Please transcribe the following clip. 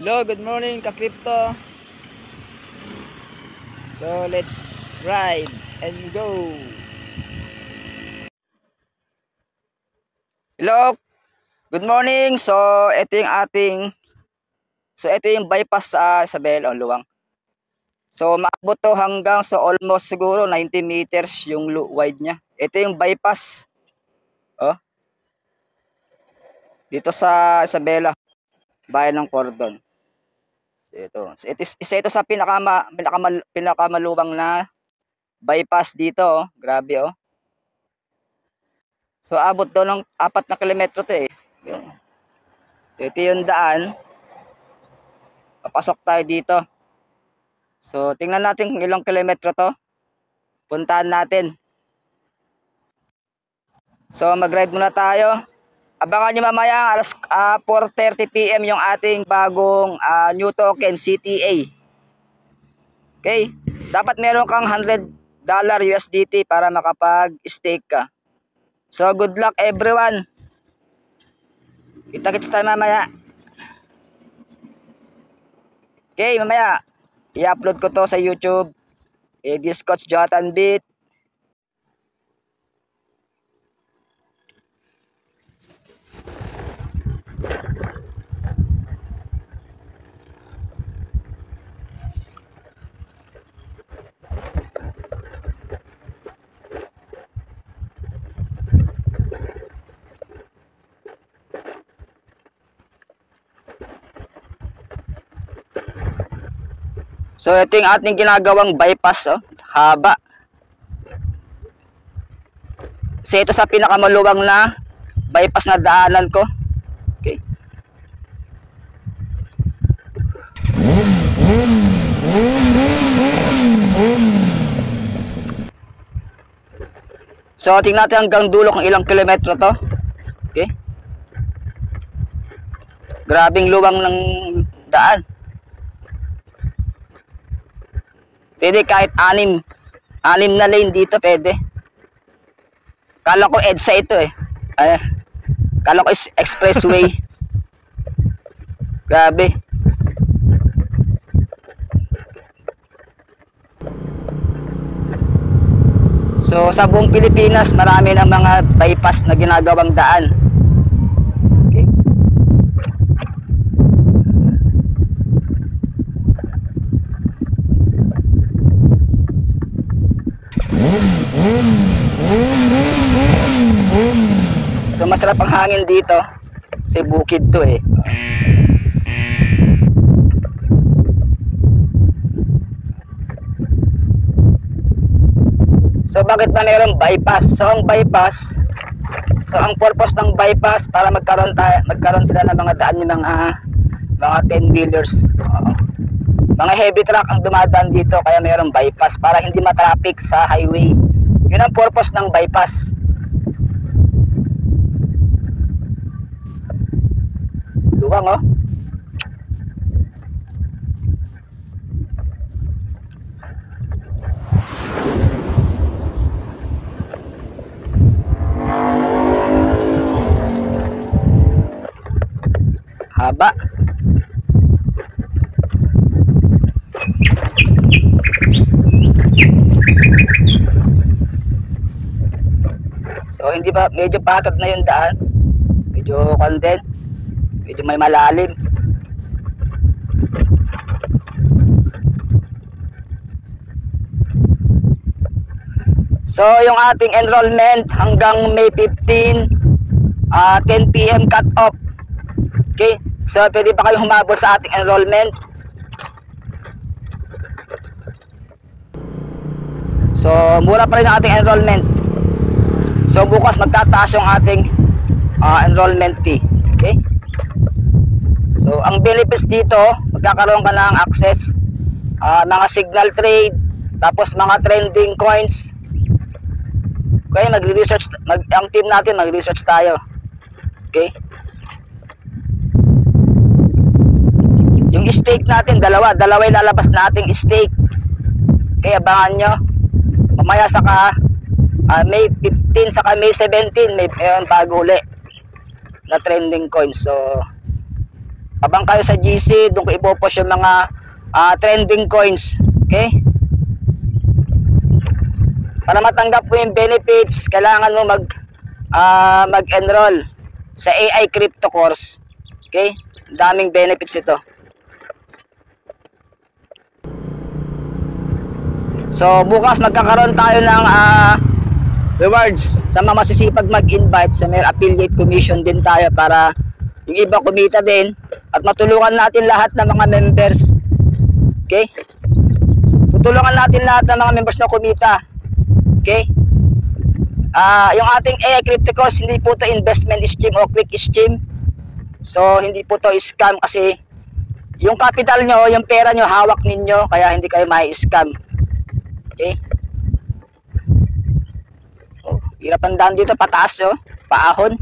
Hello, good morning ka-crypto. So, let's ride and go. Hello, good morning. Ito yung bypass sa Isabela, Luwang. So, maabot to hanggang almost siguro 90 meters yung wide niya. Ito yung bypass. Oh, dito sa Isabela, bayan ng Cordon. Isa ito sa pinakamaluwang na bypass dito, oh. Grabe, oh. So, abot daw ng 4 na kilometro to, eh. Ito yung daan. Papasok tayo dito. So, tingnan natin kung ilang kilometro to. Puntahan natin. So, mag-ride muna tayo. Abangan nyo mamaya alas 4:30 PM yung ating bagong new token, CTA. Okay? Dapat meron kang $100 USDT para makapag-stake ka. So, good luck everyone. Kita-kits tayo mamaya. Okay, mamaya i-upload ko to sa YouTube. This Coach Jonathan Beat. So, ito yung ating ginagawang bypass, oh. Haba. Kasi ito sa pinakamaluwang na bypass na daanan ko. Okay. So, tingnan natin hanggang dulo kung ilang kilometro to. Okay. Grabing luwang ng daan. Pwede kahit 6 na lane dito, pwede. Kala ko EDSA ito, eh. Kala ko is expressway. Grabe. So, sa buong Pilipinas, marami ng mga bypass na ginagawang daan. Okay. So, masarap ang hangin dito. Kasi bukid to, eh. So, bakit ba mayroong bypass? So, ang purpose ng bypass para magkaroon sila ng mga daan yung mga 10-wheelers. Mga heavy truck ang dumadaan dito, kaya mayroong bypass para hindi matraffic sa highway. Yun ang purpose ng bypass. Luwang, oh. Haba. So, hindi ba, medyo patag na yung daan. Medyo content. Medyo may malalim. So, yung ating enrollment hanggang May 15, 10 PM cut off. Okay? So, pwede pa kayong humabol sa ating enrollment. So, mura pa rin ang ating enrollment. So, bukas magtataas yung ating enrollment fee. Okay? So, ang benefits dito, magkakaroon ka ng access, mga signal trade, tapos mga trending coins. Okay, magre-research, ang team natin magre-research tayo. Okay? Yung stake natin, dalawa yung lalabas nating stake. Okay, abangan nyo. Mamaya saka May 15 saka May 17 may bago uli na trending coins. So, Abang kayo sa GC, doon ko ipopost yung mga trending coins. Okay? Para matanggap mo yung benefits, kailangan mo mag-enroll sa AI crypto course. Okay? Daming benefits ito. So bukas magkakaroon tayo ng rewards sa mga masisipag mag-invite. So may affiliate commission din tayo para yung iba kumita din at matulungan natin lahat ng mga members. Okay? Tutulungan natin lahat ng mga members na kumita. Okay? Yung ating AI crypto course, hindi po to investment scheme o quick scheme. So hindi po to scam kasi yung capital nyo, yung pera nyo, hawak ninyo, kaya hindi kayo mai-scam. Okay? Oh, hirap ang daan dito, pataas oh, paahon.